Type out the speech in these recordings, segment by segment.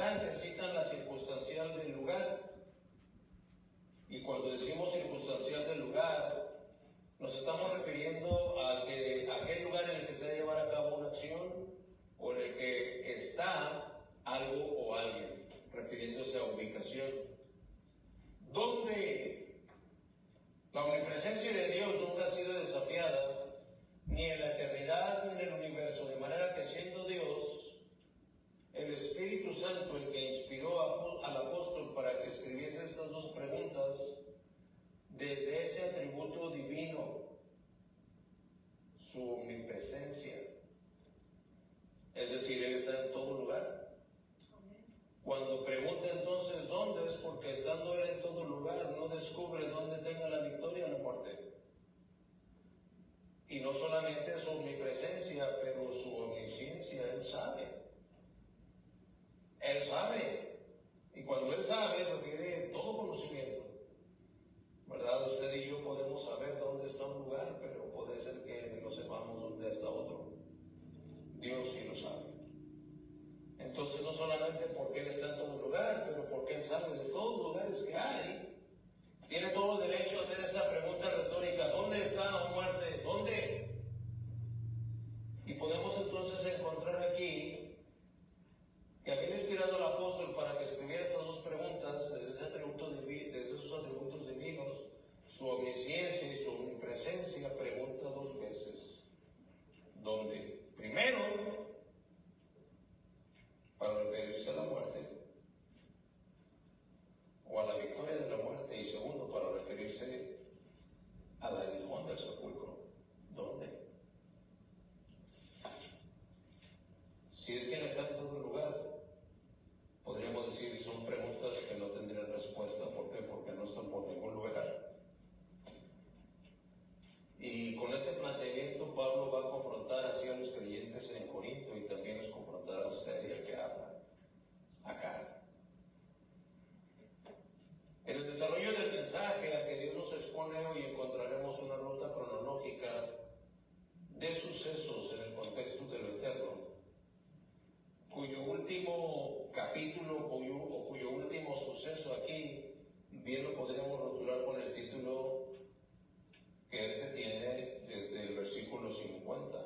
acá necesitan la circunstancial del lugar. Y cuando decimos circunstancial del lugar, nos estamos refiriendo a aquel lugar en el que se va a llevar a cabo una acción o en el que está algo o alguien, refiriéndose a ubicación. Donde la omnipresencia de Dios nunca ha sido desafiada, ni en la eternidad ni en el universo, de manera que siendo Dios, el Espíritu Santo, el que inspiró al apóstol para que escribiese estas dos preguntas, desde ese atributo divino, su omnipresencia, es decir, Él está en todo lugar. Cuando pregunta entonces dónde, es porque estando Él en todo lugar, no descubre dónde tenga la victoria o la muerte. Y no solamente su omnipresencia, pero su omnisciencia. Él sabe. Él sabe. Y cuando Él sabe, refiere todo conocimiento. ¿Verdad? Usted y yo podemos saber dónde está un lugar, pero puede ser que no sepamos dónde está otro. Dios sí lo sabe. Entonces, no solamente porque Él está en todo lugar, pero porque Él sabe de todos los lugares que hay. Tiene todo el derecho a hacer esta pregunta retórica: ¿dónde está la muerte? ¿Dónde? Y podemos entonces encontrar aquí que había inspirado al apóstol para que escribiera estas dos preguntas desde esos atributos divinos, su omnisciencia y su omnipresencia. Pregunta dos veces: ¿dónde? Primero, para referirse a la muerte o a la victoria de la muerte, y segundo, para referirse al aguijón del sepulcro. ¿Dónde? Si es que Él está en todo lugar, podríamos decir son preguntas que no tendrían respuesta. ¿Por qué? Porque no están por ningún lugar. Y con este planteamiento Pablo va a confrontar así a los creyentes en Corinto, y también nos confrontará a usted y al que habla acá. En el desarrollo del mensaje a que Dios nos expone hoy encontraremos una ruta cronológica de sucesos en el contexto de lo eterno, cuyo último capítulo o cuyo último suceso aquí bien lo podríamos rotular con el título que tiene desde el versículo 50,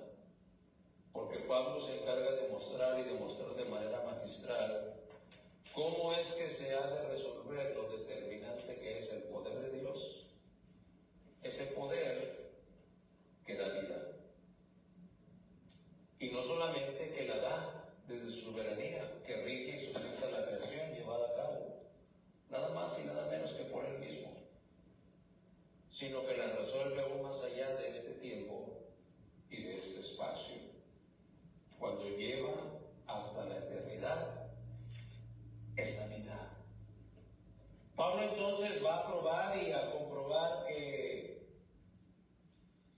porque Pablo se encarga de mostrar y demostrar de manera magistral cómo es que se ha de resolver lo determinante que es el poder de Dios, ese poder que da vida, y no solamente que la da desde su soberanía, que rige y sustenta la creación llevada a cabo, nada más y nada menos que por Él mismo, sino que la resuelve aún más allá de este tiempo y de este espacio, cuando lleva hasta la eternidad esa vida. Pablo entonces va a probar y a comprobar que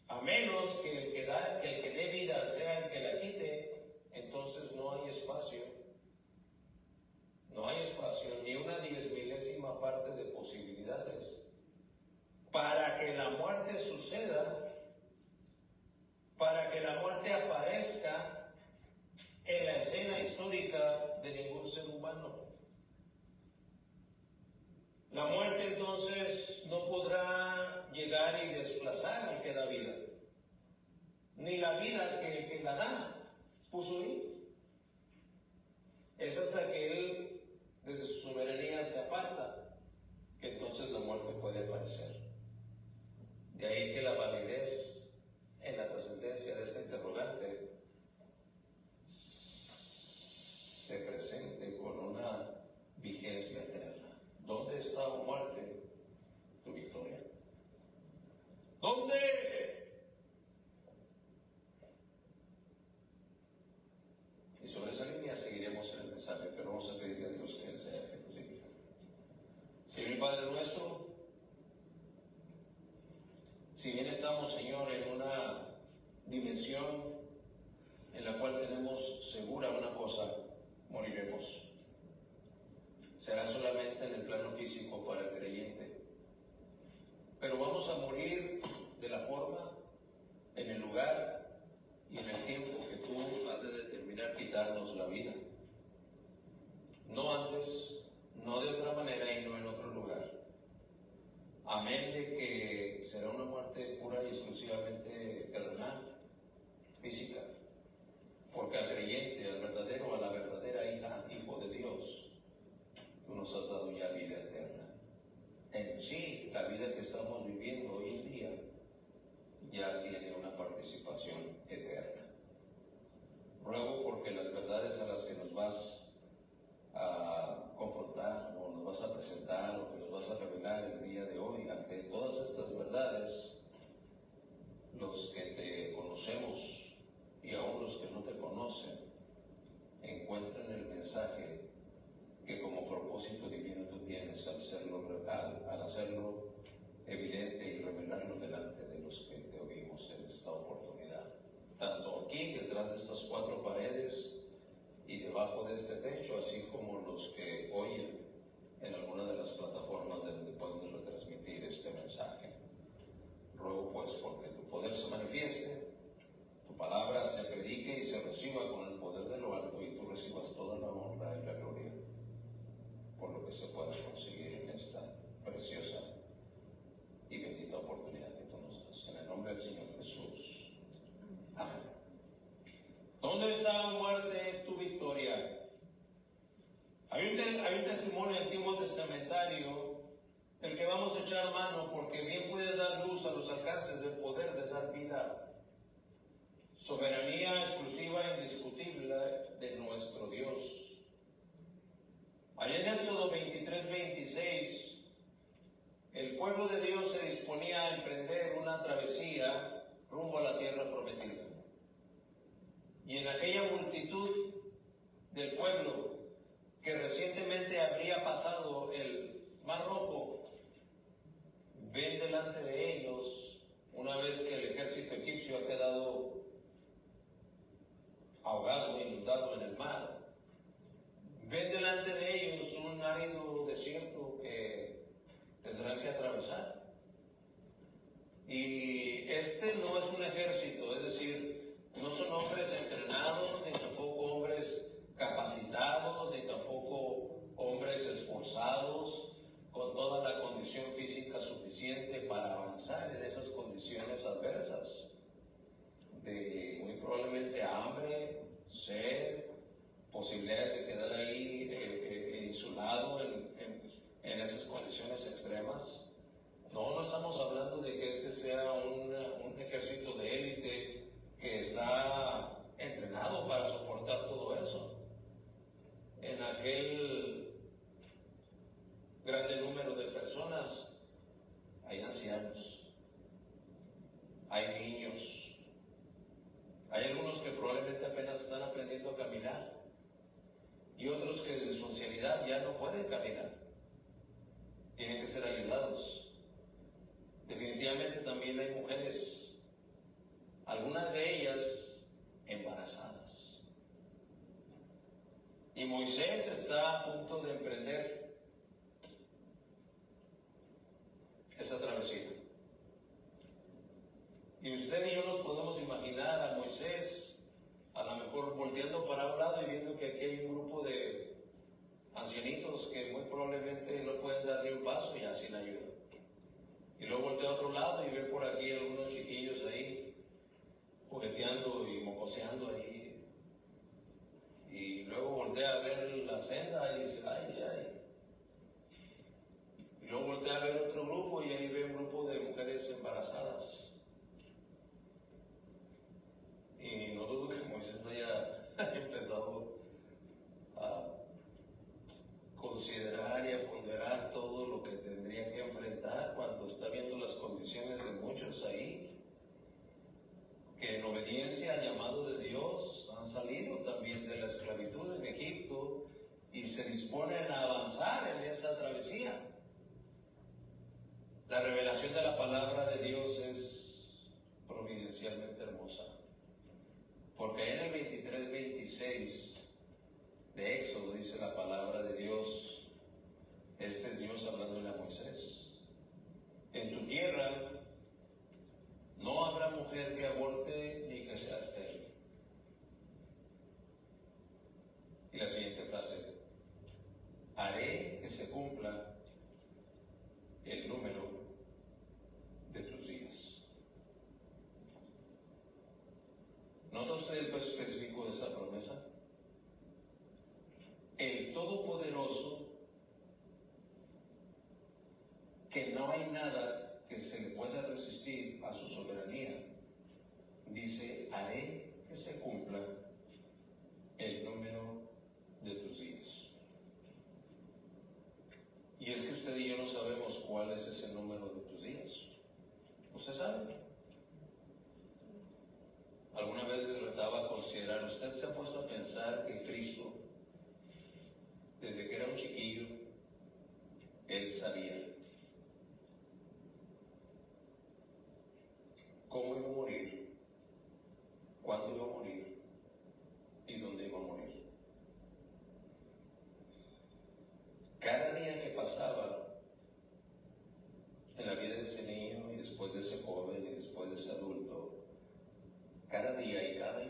a menos que el que dé vida sea el que la quite, entonces no hay espacio, ni una 10,000ª parte de posibilidades para que la muerte suceda, para que la muerte aparezca en la escena histórica de ningún ser humano. La muerte entonces no podrá llegar y desplazar al que da vida, ni la vida que la da puso ahí. Es hasta que Él, desde su soberanía, se aparta, que entonces la muerte puede aparecer. De ahí que la validez en la trascendencia de este interrogante se presente con una vigencia eterna. ¿Dónde está, oh muerte, tu victoria? ¿Dónde? Y sobre esa línea seguiremos en el mensaje, pero vamos a pedirle a Dios que Él sea el que nos dirija. Señor y Padre nuestro, si bien estamos, Señor, en una dimensión en la cual tenemos segura una cosa: moriremos. Será solamente en el plano físico para el creyente, pero vamos a morir de la forma, en el lugar y en el tiempo que tú has de determinar quitarnos la vida. No hacerlo evidente y revelarlo delante de los que te oímos en esta oportunidad. Tanto aquí, detrás de estas cuatro paredes y debajo de este techo, así como los que oyen en alguna de las plataformas donde podemos retransmitir este mensaje. Ruego pues porque tu poder se manifieste, tu palabra se predique y se reciba con el poder de lo alto y tú recibas toda la honra y la gloria por lo que se pueda conseguir en esta preciosa y bendita oportunidad que tú nos das. En el nombre del Señor Jesús. Amén. ¿Dónde está, muerte, tu victoria? Hay un testimonio antiguo testamentario del que vamos a echar mano porque bien puede dar luz a los alcances del poder de dar vida. Soberanía exclusiva e indiscutible de nuestro Dios. Allá en Éxodo 23-26, el pueblo de Dios se disponía a emprender una travesía rumbo a la tierra prometida. Y en aquella multitud del pueblo que recientemente habría pasado el Mar Rojo, ven delante de ellos, una vez que el ejército egipcio ha quedado ahogado, inundado en el mar, ven delante de ellos un árido desierto que tendrán que atravesar. Y este no es un ejército, es decir, no son hombres entrenados, ni tampoco hombres capacitados, ni tampoco hombres esforzados, con toda la condición física suficiente para avanzar en esas condiciones adversas, de muy probablemente hambre, sed, posibilidades de quedar ahí insulado en esas condiciones extremas. No estamos hablando de que este sea un ejército de élite que está entrenado para soportar todo eso. En aquel grande número de personas hay ancianos, hay niños, hay algunos que probablemente apenas están aprendiendo a caminar y otros que desde su ancianidad ya no pueden caminar, tienen que ser ayudados. Definitivamente también hay mujeres, algunas de ellas embarazadas. Y Moisés está a punto de emprender esa travesía. Y usted y yo nos podemos imaginar a Moisés, a lo mejor volteando para un lado y viendo que aquí hay un grupo de ancianitos que muy probablemente no pueden dar ni un paso ya sin ayuda. Y luego voltea a otro lado y ve por aquí algunos chiquillos ahí jugueteando y mocoseando ahí. Y luego voltea a ver la senda y dice, ay. Y luego voltea a ver otro grupo y ahí ve un grupo de mujeres embarazadas. Y no dudo que Moisés haya empezado a considerar y a ponderar todo lo que tendría que enfrentar cuando está viendo las condiciones de muchos ahí, que en obediencia al llamado de Dios han salido también de la esclavitud en Egipto y se disponen a avanzar en esa travesía. La revelación de la palabra de Dios es providencialmente hermosa, porque en el 23-26 de Éxodo dice la palabra de Dios, este es Dios hablándole a Moisés: en tu tierra no habrá mujer que aborte ni que sea estéril. Y la siguiente frase: haré que se cumpla el número de tus días. ¿Nota usted el peso específico de esa promesa? El Todopoderoso, que no hay nada que se le pueda resistir a su soberanía, dice: haré que se cumpla el número de tus días. Y es que usted y yo no sabemos cuál es ese número de tus días. ¿Usted sabe? ¿Alguna vez les retaba a considerar? ¿Usted se ha puesto a pensar que Cristo, desde que era un chiquillo, Él sabía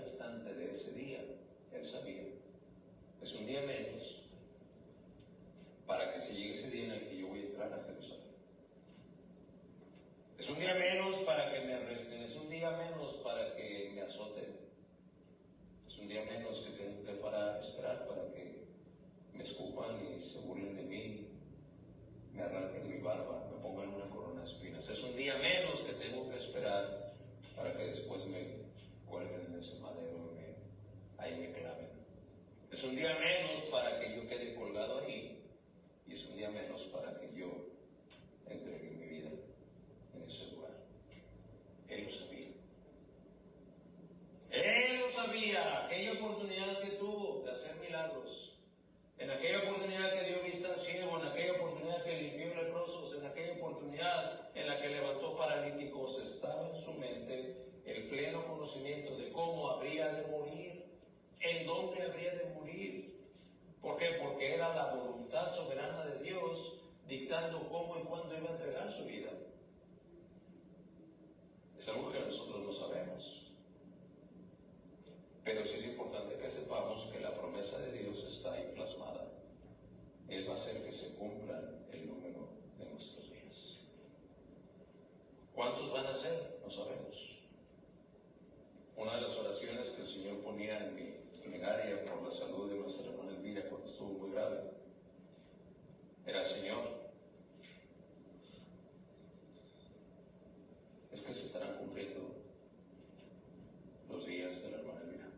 instante de ese día, él sabía, es un día menos para que se llegue ese día en el que yo voy a entrar a Jerusalén. Es un día menos para que me arresten, es un día menos para que me azoten, es un día menos que tengo que esperar para que me escupan y se burlen de mí, me arranquen mi barba, me pongan una corona de espinas. Es un día menos que tengo que esperar para que después me cuelguen en ese madero y ahí me claven. Es un día menos para que yo quede colgado ahí, y es un día menos para que yo entregue mi vida en ese lugar. Él lo sabía. Él lo sabía. Aquella oportunidad que tuvo de hacer milagros, en aquella oportunidad que dio vista al ciego, en aquella oportunidad que limpió leprosos, en aquella oportunidad en la que levantó paralíticos, estaba en su mente el pleno conocimiento de cómo habría de morir, en dónde habría de morir. ¿Por qué? Porque era la voluntad soberana de Dios dictando cómo y cuándo iba a entregar su vida. Es algo que nosotros no sabemos. Pero sí es importante que sepamos que la promesa de Dios está ahí plasmada. Él va a hacer que se cumplan el número de nuestros días. ¿Cuántos van a ser? No sabemos. Una de las oraciones que el Señor ponía en mi plegaria por la salud de nuestra hermana Elvira cuando estuvo muy grave era: Señor, es que se estarán cumpliendo los días de la hermana Elvira.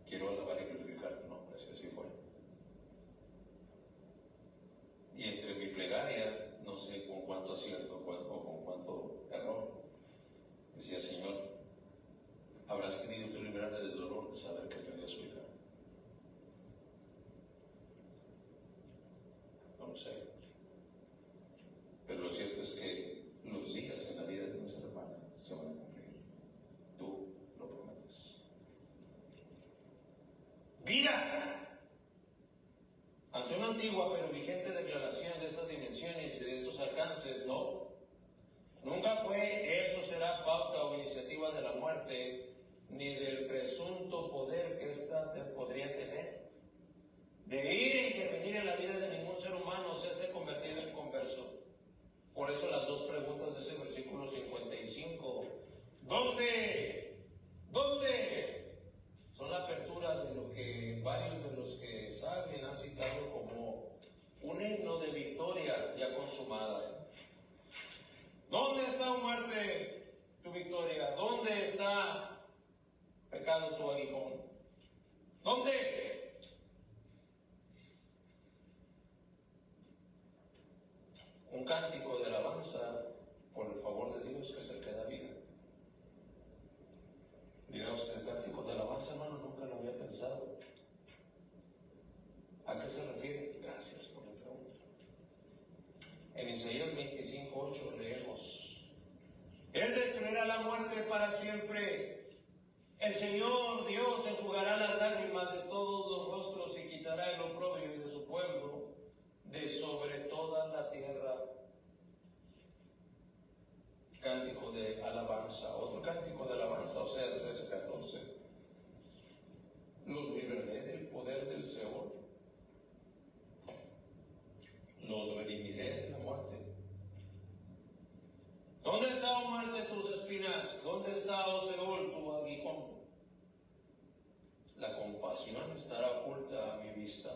Quiero alabar y glorificar tu nombre, si así fue. Y entre mi plegaria, no sé con cuánto acierto o con cuánto error, decía: Señor, habrás querido tú liberarle del dolor de saber que perdió a su hija. No lo sé. Pero lo cierto es que los días en la vida de nuestra hermana se van a cumplir. Tú lo prometes. Vida. Ante una antigua pero vigente declaración de estas dimensiones y de estos alcances, no. Nunca fue, eso será pauta o iniciativa de la muerte, ni del presunto poder que ésta podría tener, de ir e intervenir en la vida de ningún ser humano, sea este convertido en converso. Por eso las dos preguntas de ese versículo 55, ¿dónde? Son la apertura de lo que varios de los que saben han citado como un himno de victoria ya consumada. ¿Dónde está, muerte, tu victoria? ¿Dónde está, pecado, tu aguijón? ¿Dónde? Un cántico de alabanza por el favor de Dios que es el que da vida. Dirá usted: cántico de alabanza, hermano, nunca lo había pensado. ¿A qué se refiere? Gracias por la pregunta. En Isaías 25:8 leemos: Él destruirá la muerte para siempre. El Señor Dios enjugará las lágrimas de todos los rostros y quitará el oprobio de su pueblo de sobre toda la tierra. Cántico de alabanza. Otro cántico de alabanza, Oseas 13:14. Los libraré del poder del Seol. Los redimiré de la muerte. ¿Dónde está, oh muerte, tus espinas? ¿Dónde está, oh Seol, tu aguijón? La compasión estará oculta a mi vista.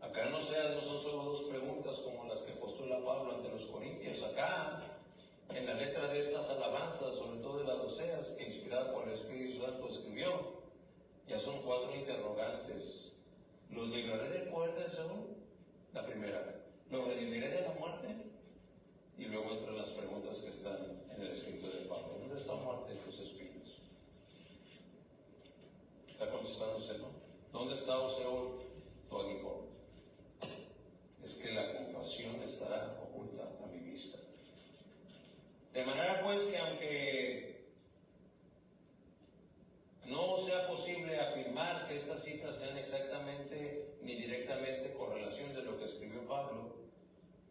Acá no son solo dos preguntas como las que postula Pablo ante los corintios. Acá, en la letra de estas alabanzas, sobre todo de las Oseas, que inspirada por el Espíritu Santo escribió, ya son 4 interrogantes. ¿Los libraré del poder del Seol? La primera. ¿Los redimiré de la muerte? Y luego entran las preguntas que están en el escrito de Pablo. ¿Dónde está, muerte, tus espinas? Está contestándose, ¿no? ¿Dónde está, oh Seol, tu aguijón? Es que la compasión estará oculta a mi vista. De manera pues que aunque no sea posible afirmar que estas citas sean exactamente ni directamente correlación de lo que escribió Pablo,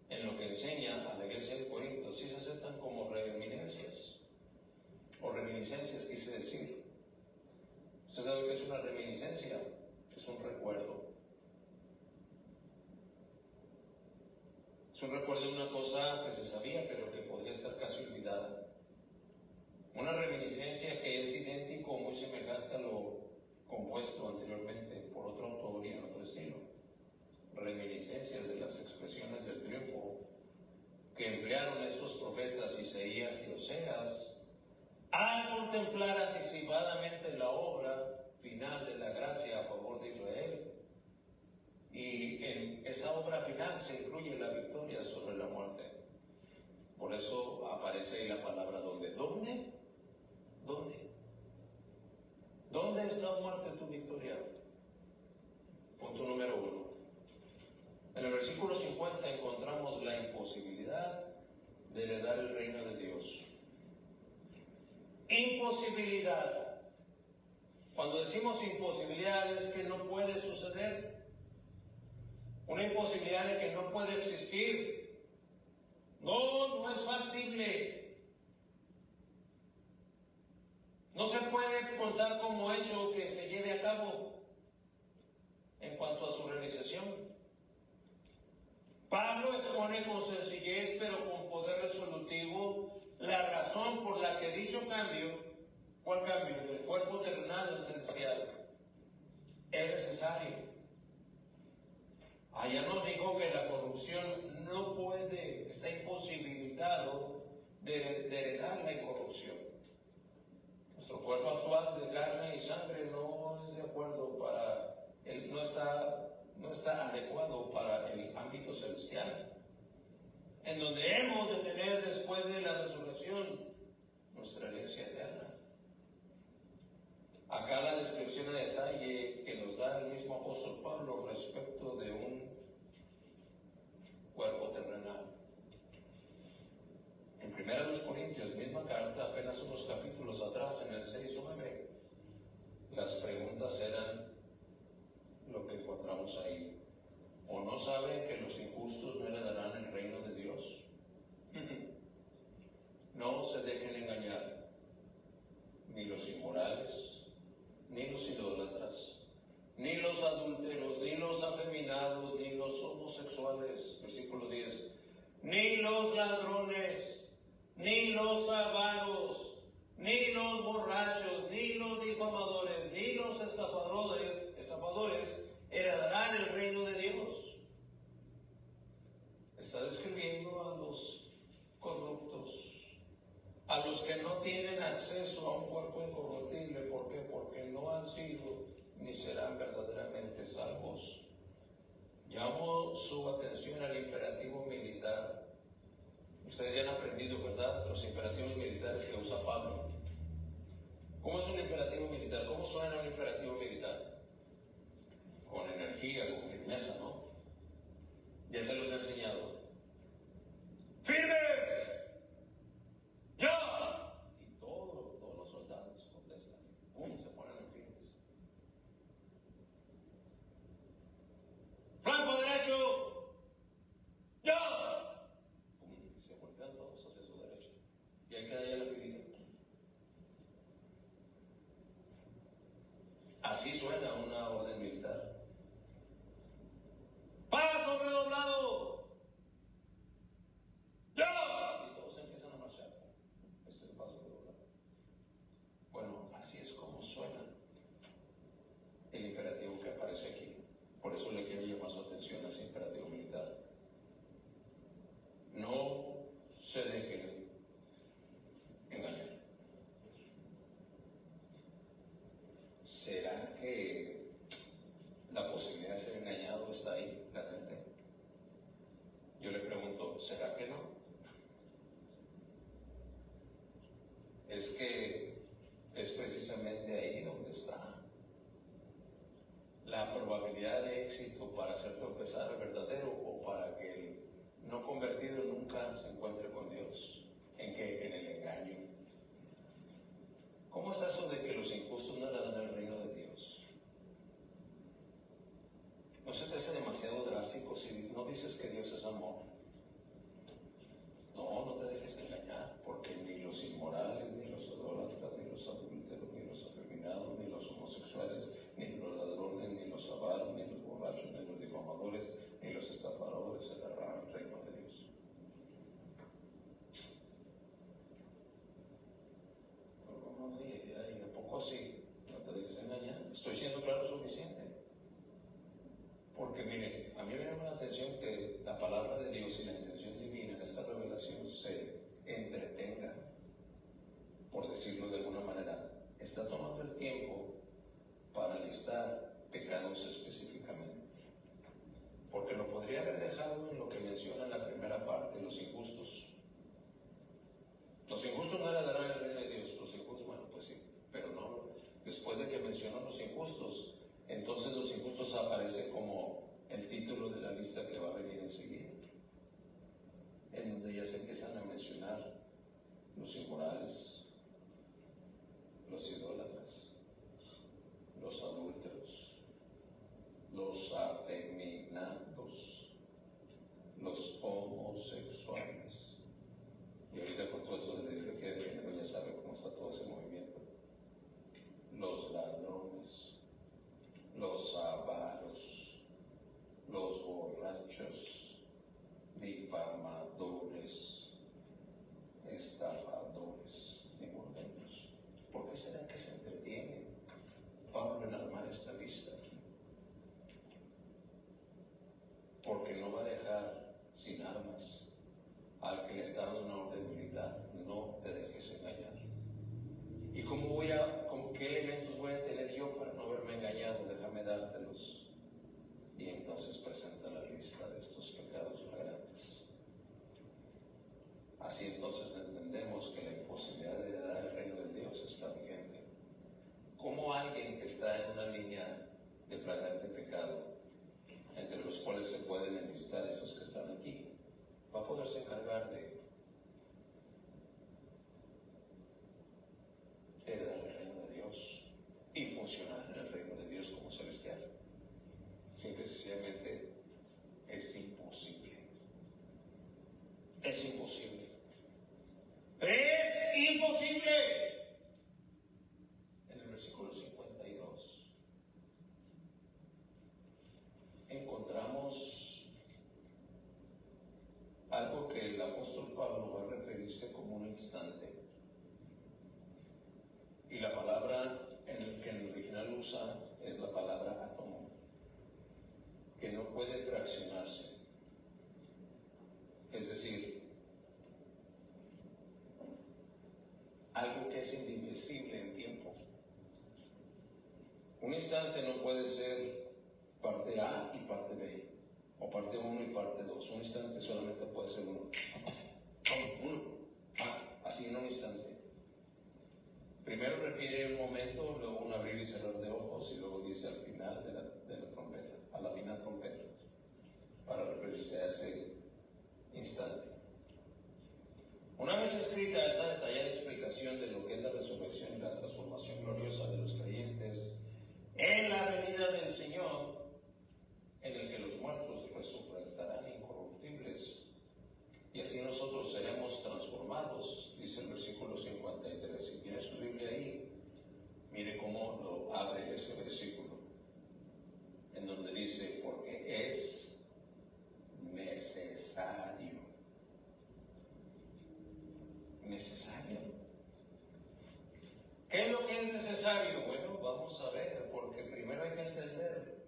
en lo que enseña a la iglesia de Corinto, sí se aceptan como reeminencias. Es un recuerdo de una cosa que se sabía, pero que podría estar casi olvidada. Una reminiscencia que es idéntico o muy semejante a lo compuesto anteriormente por otro autor y en otro estilo. Reminiscencias de las expresiones del triunfo que emplearon estos profetas Isaías y Oseas al contemplar anticipadamente la obra final de la gracia a favor de Israel. Y en esa obra final se incluye la victoria sobre la muerte. Por eso aparece ahí la palabra ¿dónde? ¿Dónde? ¿Dónde? ¿Dónde está, muerte, tu victoria? Punto número 1. En el versículo 50 encontramos la imposibilidad de heredar el reino de Dios. Imposibilidad. Cuando decimos imposibilidad es que no puede suceder. Una imposibilidad de que no puede existir. No es factible. No se puede contar como hecho que se lleve a cabo en cuanto a su realización. Pablo expone con sencillez pero con poder resolutivo la razón por la que dicho cambio, ¿cuál cambio? Del cuerpo terrenal al celestial, es necesario. Allá nos dijo que la corrupción no puede, está imposibilitado de heredar la incorrupción. Nuestro cuerpo actual de carne y sangre no es de acuerdo no está adecuado para el ámbito celestial, en donde hemos de tener después de la resurrección nuestra herencia eterna. Acá la descripción de detalle que nos da el mismo apóstol Pablo respecto de un cuerpo terrenal. En 1 Corintios, misma carta, apenas unos capítulos atrás, en el 6:9, las preguntas eran lo que encontramos ahí. ¿O no saben que los injustos no heredarán el reino de Dios? No se dejen engañar, ni los inmorales, ni los idólatras, ni los adúlteros, ni los afeminados, ni los homosexuales, versículo 10, ni los ladrones, ni los avaros, ni los borrachos, ni los difamadores, ni los estafadores heredarán el reino de Dios. Está describiendo a los corruptos, a los que no tienen acceso a un cuerpo incorruptible. ¿Por qué? Porque no han sido ni serán verdaderamente salvos. Llamo su atención al imperativo militar. Ustedes ya han aprendido, ¿verdad?, los imperativos militares que usa Pablo. ¿Cómo es un imperativo militar? ¿Cómo suena un imperativo militar? Con energía, con firmeza, ¿no? Ya se los he enseñado. ¡Firmes! ¡Ya! Y todos los soldados contestan. ¡Pum! Se ponen en firmes. ¡Flanco derecho! ¡Ya! ¡Pum! Y se voltean todos hacia su derecha. Y ahí queda ya la filita. Así suena una orden militar. ¡Paso redoblado! ¡Ya! Y todos empiezan a marchar. Ese es el paso redoblado. Bueno, así es como suena el imperativo que aparece aquí. Por eso le quiero llamar su atención a ese imperativo militar. No se dejen engañar. ¿Será que la posibilidad de ser engañado está ahí latente? Yo le pregunto, ¿será que no? Es que es precisamente ahí donde está la probabilidad de éxito para hacer tropezar al verdadero o para que el no convertido nunca se encuentre con Dios. ¿En qué? En el engaño. ¿Cómo es eso de que los injustos no le dan el reino de Dios? ¿No se te hace demasiado drástico si no dices que Dios es amor? No te dejes engañar, porque ni los inmorales, ni los idólatras, ni los adúlteros, ni los afeminados, ni los homosexuales, ni los ladrones, ni los avaros, ni los borrachos, ni los difamadores, ni los estafadores heredarán el reino de Dios. está tomando el tiempo para listar pecados específicamente. Porque lo podría haber dejado en lo que menciona en la primera parte, los injustos. Los injustos no heredarán el reino de Dios. Los injustos, bueno, pues sí, pero no. Después de que mencionó los injustos, entonces los injustos aparece como el título de la lista que va a venir enseguida, en donde ya se empiezan a mencionar los inmorales, los idólatras, los adúlteros, los afeminados, los homosexuales. Y ahorita con todo esto de la ideología de género ya sabe cómo está todo ese movimiento. Los ladrones, los avaros, los borrachos, difamadores, estafadores, ninguno de ellos. ¿Por qué será que se entretiene Pablo en armar esta lista? Porque no va a dejar sin armas al que le está dando una orden militar. No te dejes engañar. ¿Y qué elementos voy a tener yo para no haberme engañado? Déjame dártelos. Y entonces presenta la lista de estos pecados flagrantes. Así entonces entendemos que la imposibilidad de heredar el reino de Dios está vigente. ¿Cómo alguien que está en una línea de flagrante pecado, entre los cuales se pueden enlistar estos que están aquí, va a poderse encargar de heredar el reino de Dios y funcionar en el reino de Dios como celestial? Simple y sencillamente es imposible. Es imposible. ¡Es imposible! En el versículo 52 encontramos algo que el apóstol Pablo va a referirse como un instante. Y la palabra que en el original usa es la palabra átomo, que no puede fraccionarse. Es decir, algo que es indivisible en tiempo. Un instante no puede ser parte A y parte B, o parte 1 y parte 2. Un instante solamente puede ser uno. Así en un instante. Primero refiere un momento, luego un abrir y cerrar de ojos, y luego dice al final de la trompeta, a la final trompeta, para referirse a ese instante. Una vez escrita esta detallada explicación de lo que es la resurrección y la transformación gloriosa de los creyentes en la venida del Señor, en el que los muertos resucitarán incorruptibles, y así nosotros seremos transformados, dice el versículo 53. Si tiene su Biblia ahí, mire cómo lo abre ese versículo, en donde dice, porque es necesario. Necesario. ¿Qué es lo que es necesario? Bueno, vamos a ver, porque primero hay que entender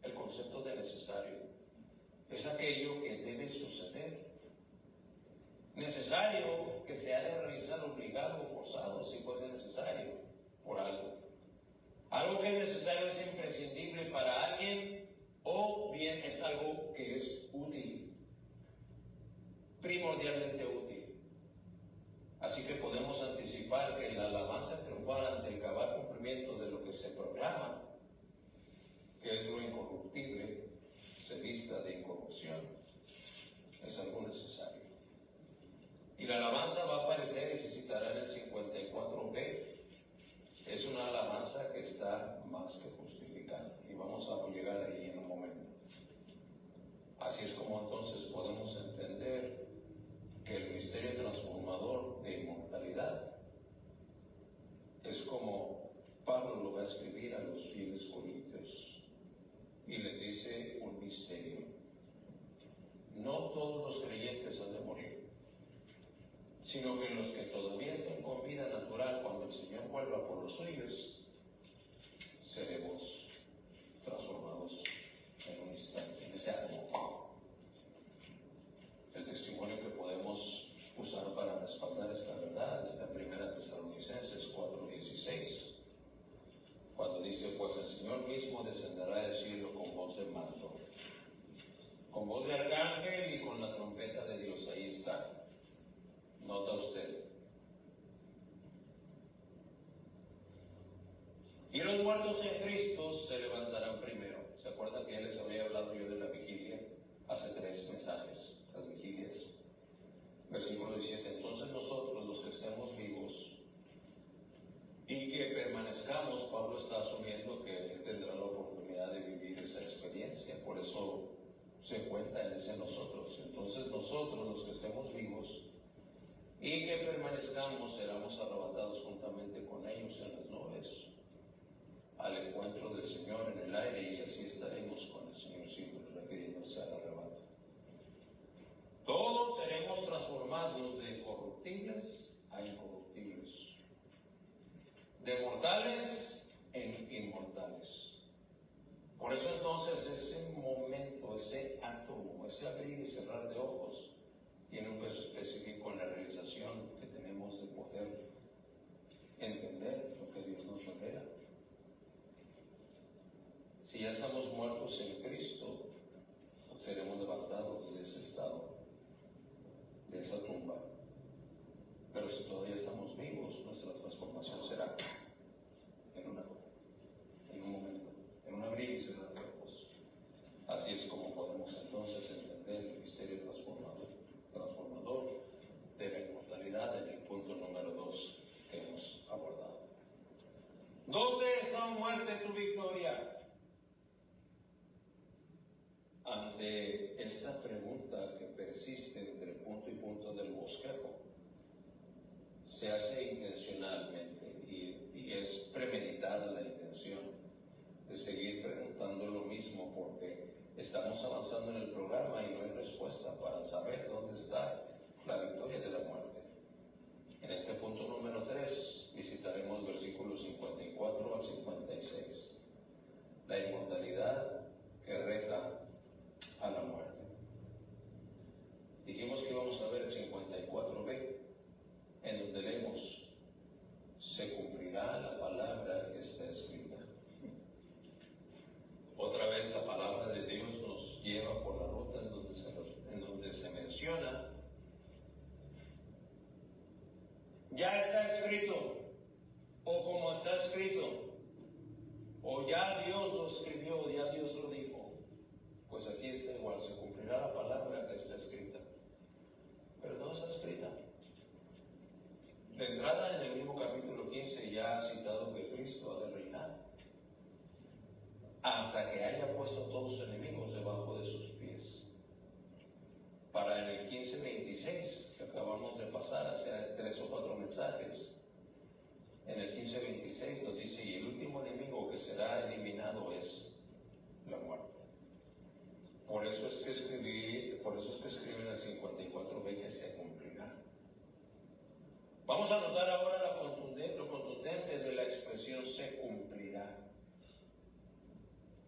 el concepto de necesario. Es aquello que debe suceder. Necesario que se ha de realizar obligado o forzado, si fuese necesario, por algo. Algo que es necesario es imprescindible para alguien, o bien es algo que es útil, primordialmente útil. Así que podemos anticipar que la alabanza triunfal ante el cabal cumplimiento de lo que se proclama, que es lo incorruptible, se vista de incorrupción, es algo necesario. Y la alabanza va a aparecer y se citará en el 54b. Es una alabanza que está más que justificada, y vamos a llegar ahí en un momento. Así es como entonces podemos entender que el misterio transformador de inmortalidad es como Pablo lo va a escribir a los fieles corintios, y les dice un misterio. No todos los creyentes han de morir, sino que los que todavía estén con vida natural, cuando el Señor vuelva por los suyos, seremos transformados en un instante, en ese átomo. El testimonio que podemos usar para respaldar esta verdad está en 1 Tesalonicenses 4:16. Señor mismo descenderá del cielo con voz de mando, con voz de arcángel y con la trompeta de Dios. Ahí está. Nota usted. Y los muertos en Cristo se levantarán primero. ¿Se acuerdan que ya les había hablado yo de la vigilia? Hace 3 mensajes, las vigilias. Versículo 17. Entonces nosotros, los que estemos vivos y que permanezcamos, Pablo está asumiendo que él tendrá la oportunidad de vivir esa experiencia. Por eso se cuenta en ese nosotros. Entonces nosotros, los que estemos vivos y que permanezcamos, seremos arrebatados juntamente con ellos en las nubes al encuentro del Señor en el aire, y así estaremos con el Señor siempre, refiriéndose al arrebato. Todos seremos transformados de corruptibles a incorruptibles, de mortales en inmortales. Por eso entonces ese momento, ese átomo, ese abrir y cerrar de ojos, tiene un peso específico en la realización que tenemos de poder entender lo que Dios nos revela. Si ya estamos muertos en Cristo, seremos levantados de ese estado, de esa tumba. Pero si todavía estamos vivos, nuestra transformación será en un momento, en un abrir y cerrar de ojos. Así es como podemos entonces entender el misterio transformador de la inmortalidad en el punto número 2 que hemos abordado. ¿Dónde está, muerte, tu victoria? Ante esta pregunta que persiste entre punto y punto del bosquejo, se hace intencionalmente y es premeditada la intención de seguir preguntando lo mismo, porque estamos avanzando en el programa y no hay respuesta para saber dónde está la victoria de la muerte. En este punto número 3 visitaremos versículos 54 al 56, la inmortalidad que reta a la muerte. Dijimos que íbamos a ver el 54b, en donde leemos: se cumplirá la palabra que está escrita. Otra vez la palabra de Dios nos lleva por la ruta en donde se menciona: ya está escrito, o como está escrito, o ya Dios lo escribió, ya Dios lo dijo. Pues aquí está igual, se cumplirá la palabra que está escrita. Pero no está escrita. De entrada, en el mismo capítulo 15 ya ha citado que Cristo ha de reinar hasta que haya puesto a todos sus enemigos debajo de sus pies. Para en el 15:26, que acabamos de pasar hace 3 o 4 mensajes, en el 15:26 nos dice: y el último enemigo que será eliminado es la muerte. Por eso es que escribe en el 54b que se cumplirá. Vamos a notar ahora lo contundente de la expresión se cumplirá,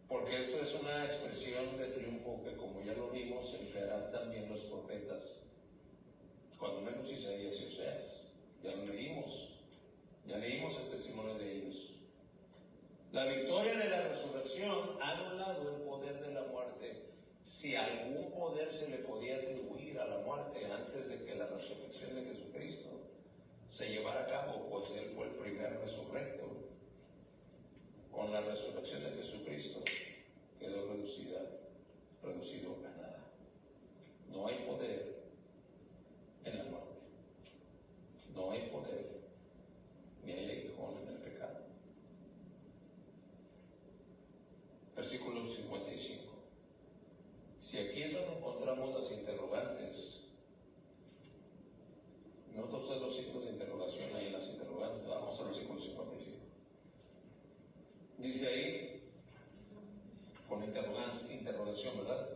porque esto es una expresión de triunfo que, como ya lo vimos, emplearán también los profetas, cuando menos Isaías y Oseas. Ya leímos el testimonio de ellos. La victoria de la resurrección ha anulado el poder de la muerte. Si algún poder se le podía atribuir a la muerte antes de que la resurrección de Jesucristo se llevara a cabo, pues Él fue el primer resurrecto. Con la resurrección de Jesucristo quedó reducido a nada. No hay poder en la muerte. No hay poder, ni hay aguijón en el pecado. Versículo 55. Si aquí es donde encontramos las interrogantes, nota usted los signos de interrogación ahí en las interrogantes. Vamos al versículo 55. Dice ahí, con interrogación, ¿verdad?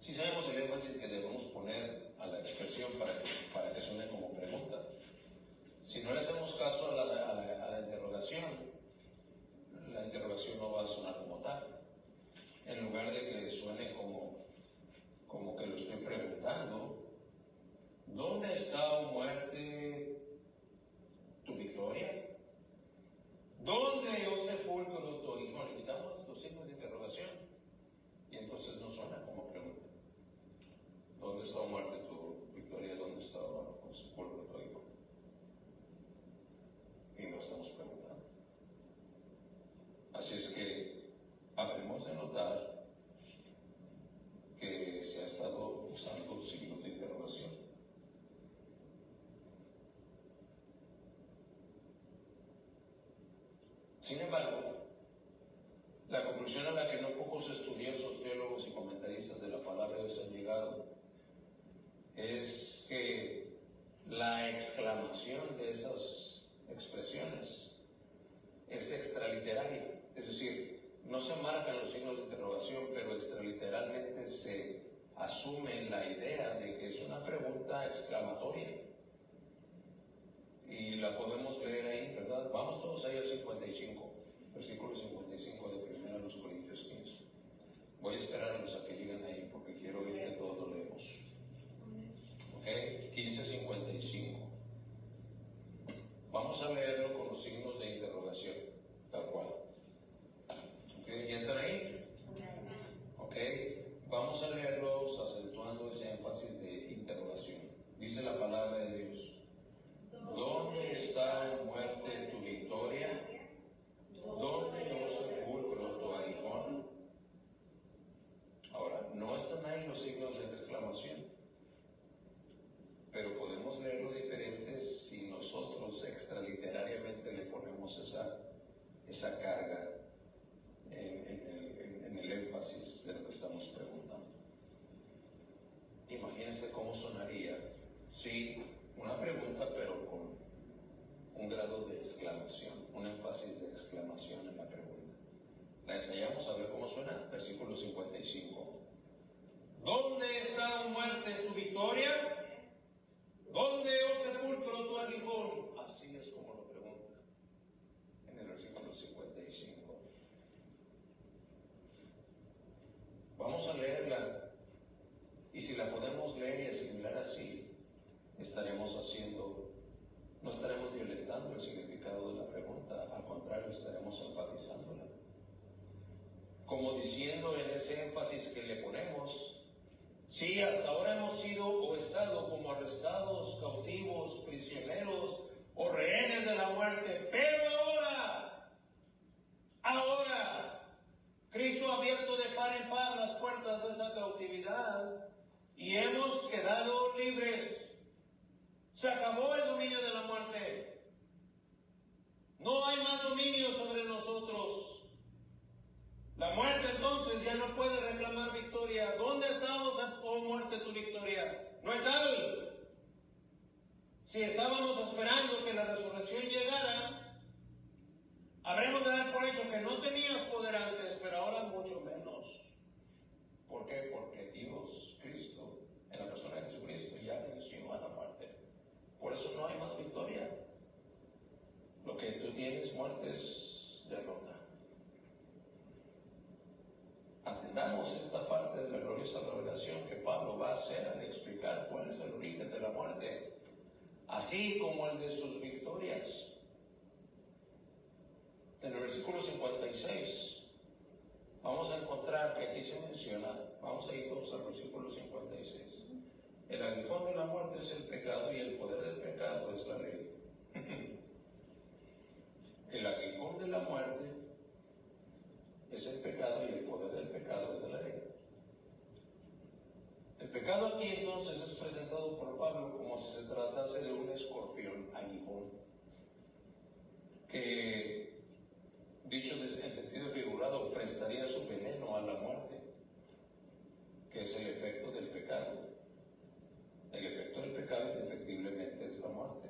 Si sabemos el énfasis que debemos poner a la expresión para que suene como pregunta. Si no le hacemos caso a la interrogación, la interrogación no va a sonar como tal. Sin embargo, la conclusión a la que no pocos estudiosos, teólogos y comentaristas de la palabra de Dios han llegado es que la exclamación de esas expresiones es extraliteraria, es decir, no se marcan los signos de interrogación, pero extraliteralmente se asume la idea de que es una pregunta exclamatoria. Y la podemos leer ahí, ¿verdad? Vamos todos ahí al 55, versículo 55 de 1 Corintios 15. Voy a esperarlos a que lleguen ahí porque quiero ver que todos lo leemos. ¿Ok? 15:55. Vamos a leerlo con los signos de interrogación, tal cual. ¿Ok? ¿Ya están ahí? ¿Ok? Vamos a leerlos acentuando ese énfasis de interrogación. Dice la palabra de Dios: ¿dónde está, muerte, tu victoria? ¿Dónde, oh sepulcro, tu aguijón? Ahora, no están ahí los signos de exclamación, pero podemos leerlo diferente si nosotros extraliterariamente le ponemos esa carga en el énfasis de lo que estamos preguntando. Imagínense cómo sonaría si una pregunta, pero con un grado de exclamación, un énfasis de exclamación en la pregunta. La ensayamos a ver cómo suena. Versículo 55. ¿Dónde está, oh muerte, tu victoria? ¿Dónde, oh sepulcro, tu aguijón? Así es como lo pregunta en el versículo 55. Vamos a leerla, y si la podemos leer y asimilar así, no estaremos violentando el significado de la pregunta, al contrario, estaremos enfatizándola. Como diciendo en ese énfasis que le ponemos: sí, hasta ahora hemos sido o estado como arrestados, cautivos, prisioneros o rehenes de la muerte, pero ahora, Cristo ha abierto de par en par las puertas de esa cautividad y hemos quedado libres. Se acabó el dominio de la muerte. No hay más dominio sobre nosotros. La muerte entonces ya no puede reclamar victoria. ¿Dónde estamos, oh muerte, tu victoria? No hay tal. Si estábamos esperando que la resurrección llegara, habremos de dar por hecho que no tenías poder antes, pero ahora mucho menos. ¿Por qué? Porque Dios, Cristo, en la persona de Jesucristo, ya venció a la muerte. Por eso no hay más victoria. Lo que tú tienes, muerte, es derrota. Atendamos esta parte de la gloriosa revelación que Pablo va a hacer al explicar cuál es el origen de la muerte, así como el de sus victorias. En el versículo 56 vamos a encontrar que aquí se menciona, vamos a ir todos al versículo 56. El aguijón de la muerte es el pecado y el poder del pecado es la ley. El aguijón de la muerte es el pecado y el poder del pecado es la ley. El pecado aquí entonces es presentado por Pablo como si se tratase de un escorpión aguijón, que, dicho en sentido figurado, prestaría su veneno a la muerte, que es el efecto del pecado. El efecto del pecado indefectiblemente es la muerte.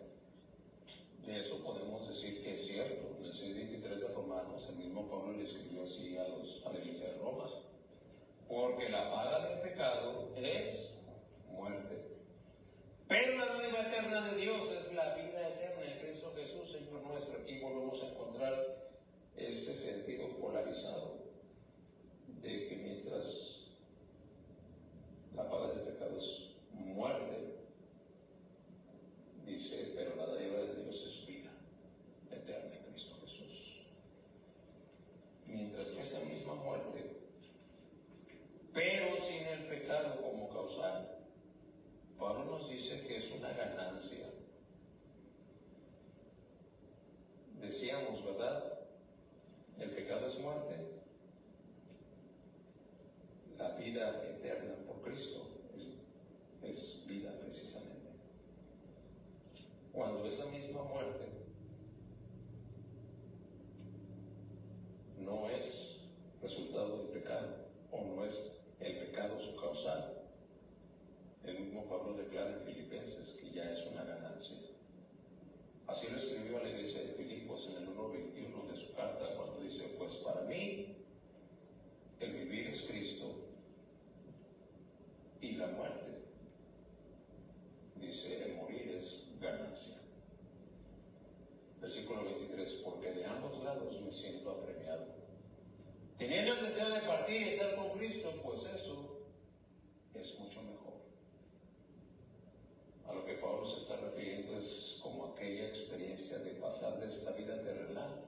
De eso podemos decir que es cierto. En el 6:23 de Romanos, el mismo Pablo le escribió así a la iglesia de Roma: porque la paga del pecado es muerte, pero la dádiva eterna de Dios es la vida eterna en Cristo Jesús, Señor nuestro. Aquí volvemos a encontrar ese sentido polarizado de que mientras la paga del pecado es muerte, dice, pero la dádiva de Dios es vida eterna en Cristo Jesús. Mientras que esa misma muerte, pero sin el pecado como causal, Pablo nos dice que es una ganancia. Decíamos, ¿verdad? El pecado es muerte, la vida eterna por Cristo es vida precisamente. Cuando esa misma muerte versículo 23, porque de ambos lados me siento apremiado. Teniendo el deseo de partir y estar con Cristo, pues eso es mucho mejor. A lo que Pablo se está refiriendo es como aquella experiencia de pasar de esta vida terrenal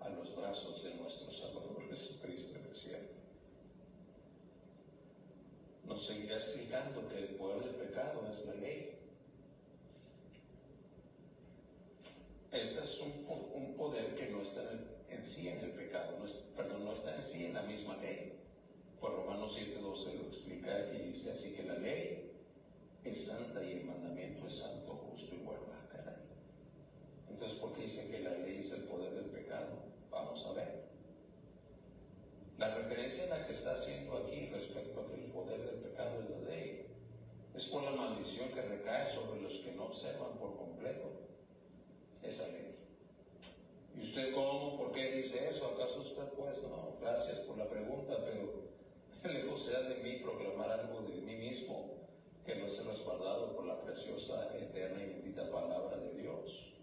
a los brazos de nuestro Salvador Jesucristo en el cielo. Nos seguirá explicando que el poder del pecado es la ley. Este es un poder que no está en sí en el pecado, no está en sí en la misma ley. Por Romanos 7:12 lo explica y dice así que la ley es santa y el mandamiento es santo, justo y bueno. Caray. Entonces, ¿por qué dicen que la ley es el poder del pecado? Vamos a ver. La referencia en la que está haciendo aquí respecto a que el poder del pecado es la ley es por la maldición que recae sobre los que no observan por completo esa ley. ¿Y usted cómo? ¿Por qué dice eso? ¿Acaso usted pues? No, gracias por la pregunta, pero lejos sea de mí proclamar algo de mí mismo que no esté respaldado por la preciosa, eterna y bendita palabra de Dios.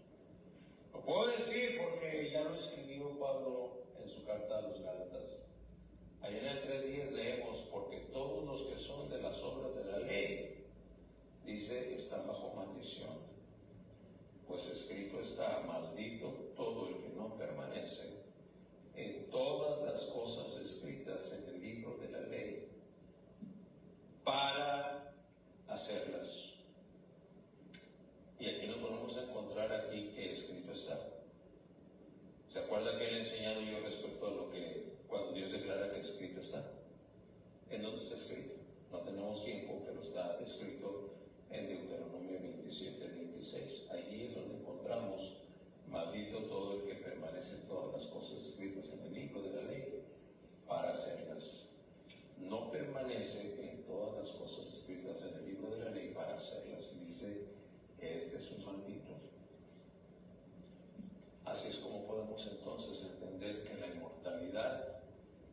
Lo puedo decir porque ya lo escribió Pablo en su carta a los Gálatas. Allá en el 3:10 leemos, porque todos los que son de las obras de la ley, dice, están bajo maldición. Pues escrito está, maldito todo el que no permanece en todas las cosas escritas en el libro de la ley para hacerlas. Y aquí nos volvemos a encontrar aquí que escrito está. ¿Se acuerda que le he enseñado yo respecto a lo que cuando Dios declara que escrito está? ¿En dónde está escrito? No tenemos tiempo, pero está escrito en Deuteronomio 27:26. Allí es donde encontramos, maldito todo el que permanece en todas las cosas escritas en el libro de la ley para hacerlas. No permanece en todas las cosas escritas en el libro de la ley para hacerlas. Dice que este es un maldito. Así es como podemos entonces entender que la inmortalidad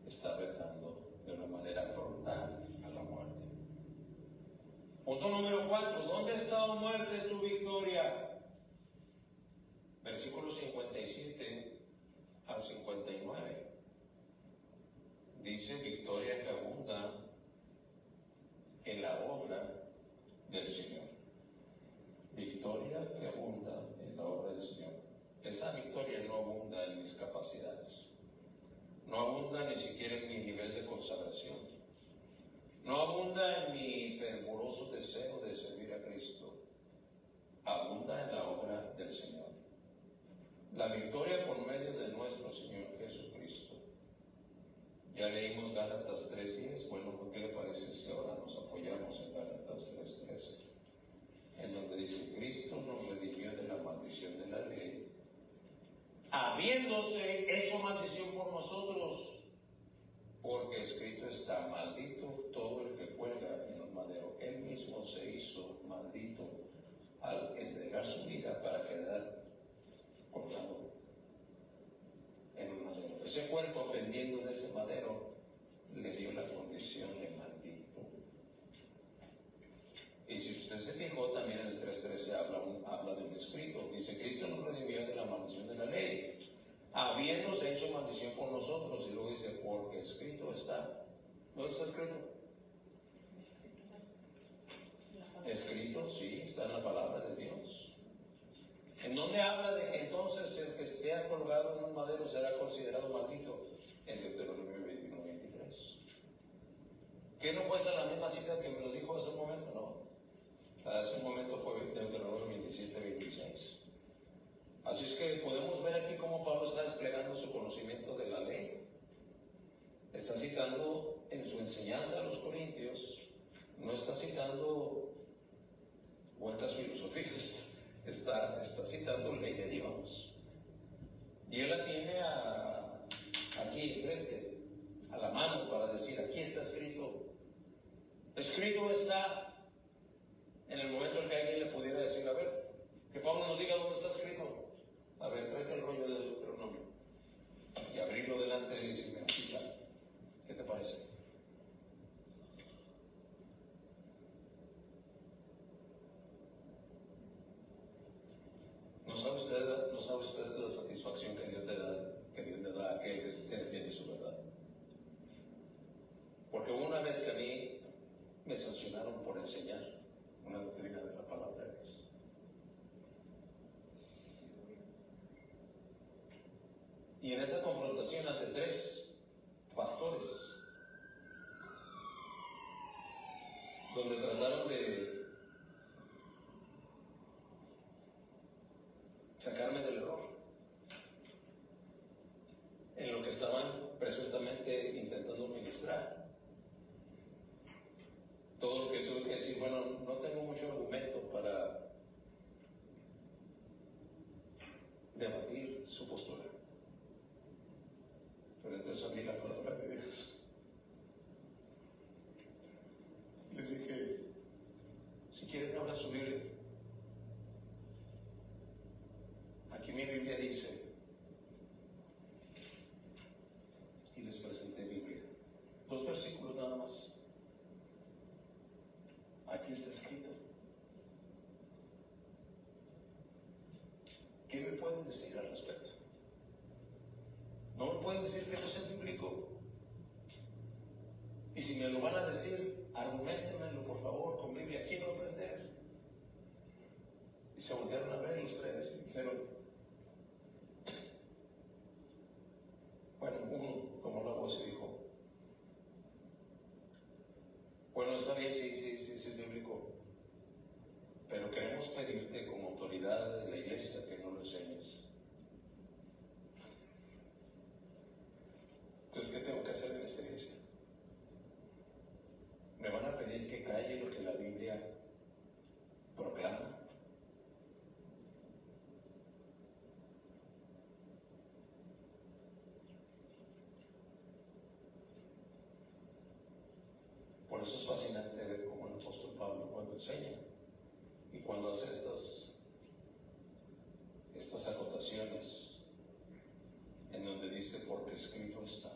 está retando de una manera frontal a la muerte. Punto número 4. ¿Dónde está, oh muerte, tu victoria? Versículos 57 al 59. Dice, victoria que abunda en la obra del Señor. Victoria que abunda en la obra del Señor. Esa victoria no abunda en mis capacidades. No abunda ni siquiera en mi nivel de consagración. No abunda en mi fervoroso deseo de servir a Cristo. Abunda en la obra del Señor. La victoria por medio de nuestro Señor Jesucristo. Ya leímos Gálatas 3:10. Bueno, ¿por qué le parece si ahora nos apoyamos en Gálatas 3:13? En donde dice, Cristo nos redimió de la maldición de la ley, habiéndose hecho maldición por nosotros, porque escrito está, maldito todo el que cuelga en un madero. Él mismo se hizo maldito al entregar su vida para quedar colgado en un madero. Ese cuerpo pendiendo de ese madero le dio la condición de maldito. Y si usted se fijó, también en el 3:13 habla de un escrito. Dice, Cristo nos redimió de la maldición de la ley, habiéndose hecho maldición por nosotros. Y luego dice, porque escrito está. ¿Dónde está escrito? Escrito, sí, está en la palabra de Dios. ¿En dónde habla de que entonces el que esté colgado en un madero será considerado maldito? En Deuteronomio 21:23. ¿Qué no fue esa la misma cita que me lo dijo hace un momento? No. Hace un momento fue Deuteronomio 27:26. Así es que podemos ver aquí cómo Pablo está desplegando su conocimiento de la ley. Está citando en su enseñanza a los corintios, no está citando buenas filosofías, está citando ley de Dios. Y él la tiene aquí enfrente, a la mano, para decir, aquí está escrito. Escrito está. En el momento en que alguien le pudiera decir, a ver, que Pablo nos diga dónde está escrito. A ver, tráete el rollo de Deuteronomio y abrirlo delante de él y decirme, aquí está. ¿Qué te parece? ¿No sabe usted ¿no sabe usted la satisfacción que Dios le da a aquel que se tiene su verdad? Porque una vez que a mí me sancionaron por enseñar una doctrina de la palabra de Dios. Y en esa confrontación ante 3 pastores, donde trataron de sacarme del error, en lo que estaban presuntamente intentando ministrar. Todo lo que tuve que decir, bueno, no tengo mucho argumento para debatir su postura. Pero entonces abrí la palabra de Dios. Les dije, si quieren abran su Biblia. Aquí mi Biblia dice, y les presenté Biblia. 2 versículos nada más. Aquí está escrito. ¿Qué me pueden decir al respecto? No me pueden decir que no sea bíblico. Y si me lo van a decir, argumentenmelo por favor con Biblia. Quiero aprender. Y se voltearon a ver los 3 y dijeron, bueno, uno tomó la voz y dijo, bueno, está bien, sí, es bíblico, pero queremos pedirte como autoridad de la iglesia que no lo enseñes. Entonces, ¿qué tengo que hacer en esta iglesia? ¿Me van a pedir que calle lo que la Biblia proclama? Por eso es fascinante ver cómo el apóstol Pablo, cuando enseña y cuando hace estas acotaciones, en donde dice, porque escrito está,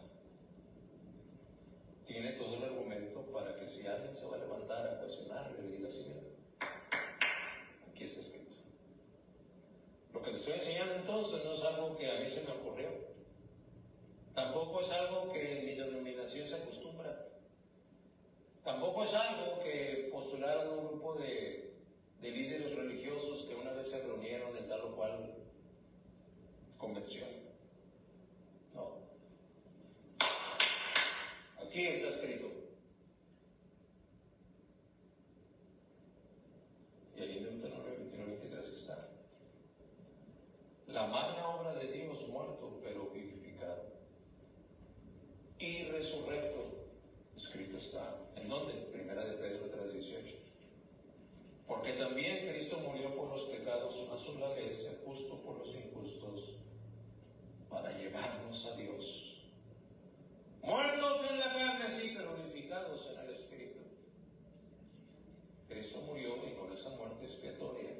tiene todo el argumento para que si alguien se va a levantar a cuestionarle, le diga así, mira, aquí está escrito. Lo que le estoy enseñando entonces no es algo que a mí se me ocurrió, tampoco es algo que en mi denominación se acostumbra. Tampoco es algo que postularon un grupo de líderes religiosos que una vez se reunieron en tal o cual convención. No. Aquí está escrito. Y ahí en Deuteronomio 21:23 está. La magna obra de Dios muerto, pero vivificado. Y resurrecto. Escrito está. ¿En dónde? Primera de Pedro 3:18. Porque también Cristo murió por los pecados una sola vez, el justo por los injustos, para llevarnos a Dios. Muertos en la carne, sí, pero vivificados en el Espíritu. Cristo murió y con esa muerte expiatoria,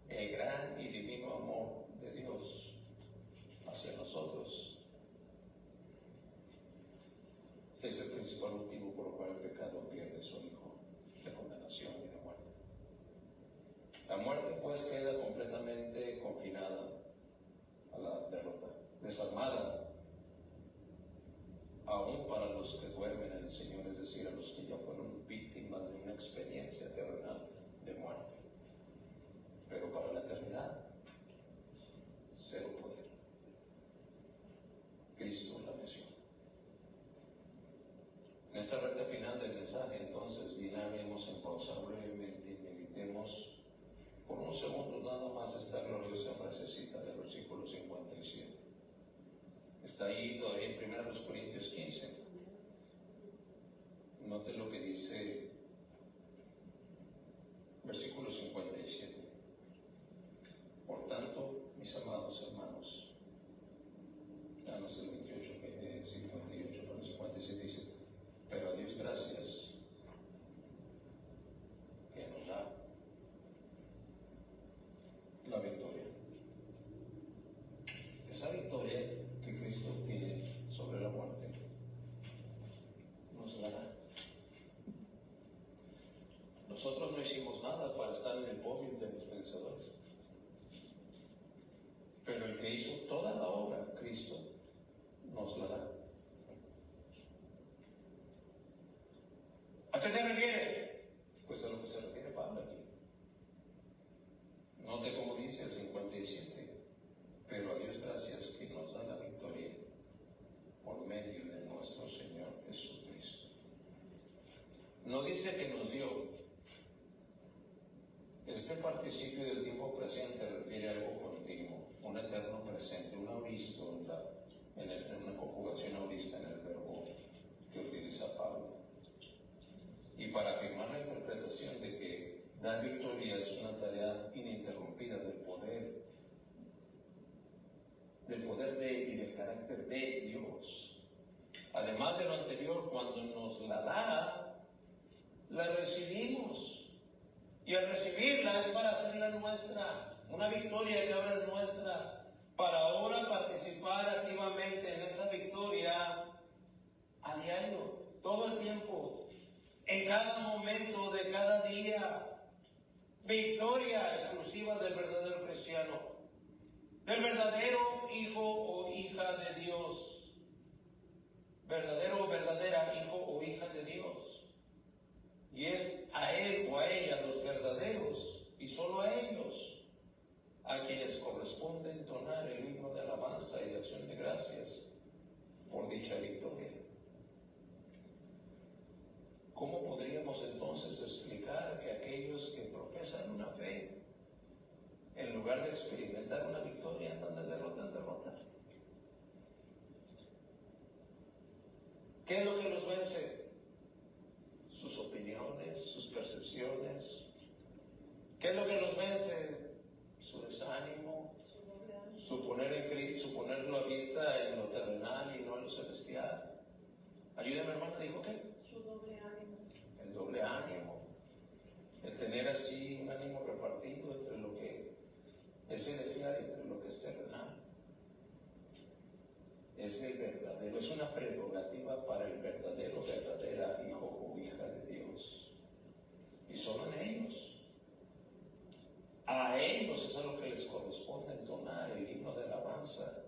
el gran y divino amor de Dios hacia nosotros es el principal motivo por el cual el pecado pierde su hijo de condenación y de muerte. La muerte pues queda completamente confinada a la derrota, desarmada, aún para los que duermen en el Señor, es decir, a los que ya fueron víctimas de una experiencia terrenal de muerte. Pero para la eternidad, cero poder. Cristo la venció. En esta recta final del mensaje, entonces, bien haremos en pausar brevemente y meditemos por unos segundos nada más esta gloriosa frasecita del versículo 57. Está ahí todavía en 1 Corintios 15. Note lo que dice versículo 57. Por tanto, mis amados hermanos, no es el 28, 58, pero el 57 dice, pero a Dios gracias que nos da la victoria. Esa victoria que Cristo tiene sobre la muerte nos la da. Nosotros no hicimos nada para estar en el podio de los vencedores. que hizo toda la obra, Cristo, nos la da. ¿A qué se refiere? Pues a lo que se refiere Pablo aquí. Note cómo dice el 57, pero a Dios gracias que nos da la victoria por medio de nuestro Señor Jesucristo. No dice que nos dio. Este participio del tiempo presente refiere a algo continuo, un eterno presente, un auristo en una conjugación aurista en el verbo que utiliza Pablo. Y para afirmar la interpretación de que dar victoria es una tarea ininterrumpida del poder de y del carácter de Dios. Además de lo anterior, cuando nos la da, la recibimos. Y al recibirla es para hacerla nuestra, una victoria que ahora es nuestra, para ahora participar activamente en esa victoria a diario, todo el tiempo, en cada momento de cada día. Victoria exclusiva del verdadero cristiano, del verdadero hijo o hija de Dios, verdadero o verdadera hijo o hija de Dios. Y es a él o a ella, los verdaderos, y solo a ellos, a quienes corresponde entonar el himno de alabanza y de acción de gracias por dicha victoria. ¿Cómo podríamos entonces explicar que aquellos que profesan una fe, en lugar de experimentar una victoria, andan de derrota en derrota? ¿Qué es lo que los vence? Sus opiniones, sus percepciones. ¿Qué es lo que los vence? Su desánimo, su poner la vista en lo terrenal y no en lo celestial. Ayúdame, hermana, ¿dijo qué? Su doble ánimo. El doble ánimo. El tener así un ánimo repartido entre lo que es celestial y entre lo que es terrenal. Es el verdadero, es una prerrogativa para el verdadero, verdadera hijo o hija de Dios. Y solo en ellos. A ellos es a lo que les corresponde entonar el himno de alabanza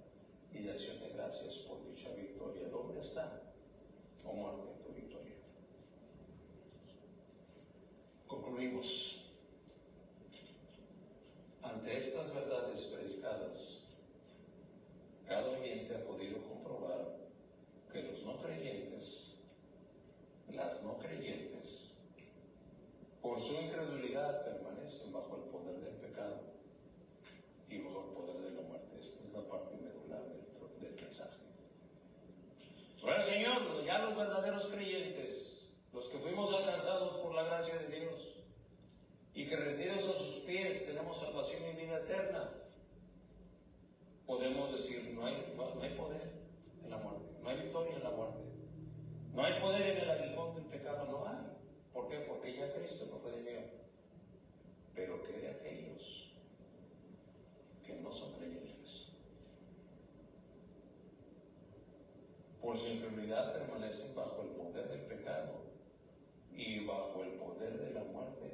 y de acción de gracias por dicha victoria. ¿Dónde está, oh muerte, tu victoria? Concluimos. Ante estas verdades predicadas, cada oyente ha podido comprobar que los no creyentes, las no creyentes, por su incredulidad permanecen bajo el poder del pecado y bajo el poder de la muerte. Esta es la parte medular del mensaje. Bueno, Señor, ya los verdaderos creyentes, los que fuimos alcanzados por la gracia de Dios y que rendidos a sus pies tenemos salvación y vida eterna, podemos decir, no hay poder en la muerte, no hay victoria en la muerte, no hay poder en el aguijón del pecado, no hay. ¿Por qué? Porque ya Cristo nos redimió. Pero ¿qué de aquellos que no son creyentes? Por su incredulidad permanecen bajo el poder del pecado y bajo el poder de la muerte,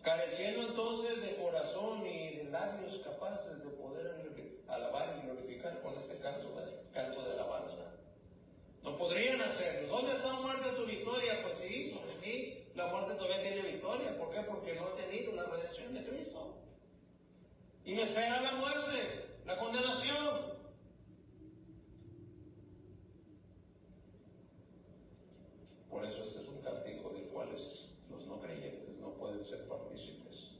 careciendo entonces de corazón y de labios capaces de poder alabar y glorificar con este canto de alabanza. No podrían hacerlo. ¿Dónde está, muerte, tu victoria? Pues sí, sobre mí la muerte todavía tiene victoria. ¿Por qué? Porque no he tenido la redención de Cristo. Y me espera la muerte, la condenación. Por eso este es un cántico del cual los no creyentes no pueden ser partícipes.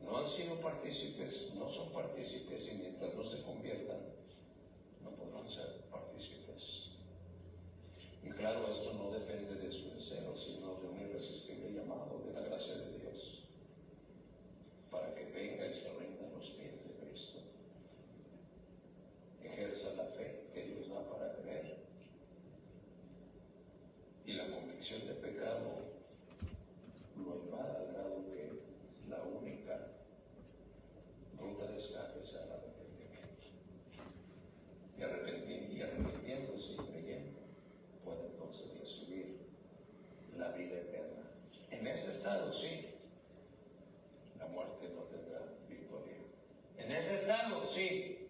No han sido partícipes, no son partícipes, y mientras no se conviertan, no podrán ser partícipes. Y claro, esto no depende de su deseo, sino de un irresistible llamado de la gracia de Dios para que venga y se rinda a los pies de Cristo. Ejerza la fe que Dios da para creer. Y la convicción de pecado lo invada al grado que la única ruta de escape es el arrepentimiento. Y arrepintiéndose y creyendo, puede entonces recibir la vida eterna. En ese estado, sí, la muerte no tendrá victoria. En ese ese estado, sí.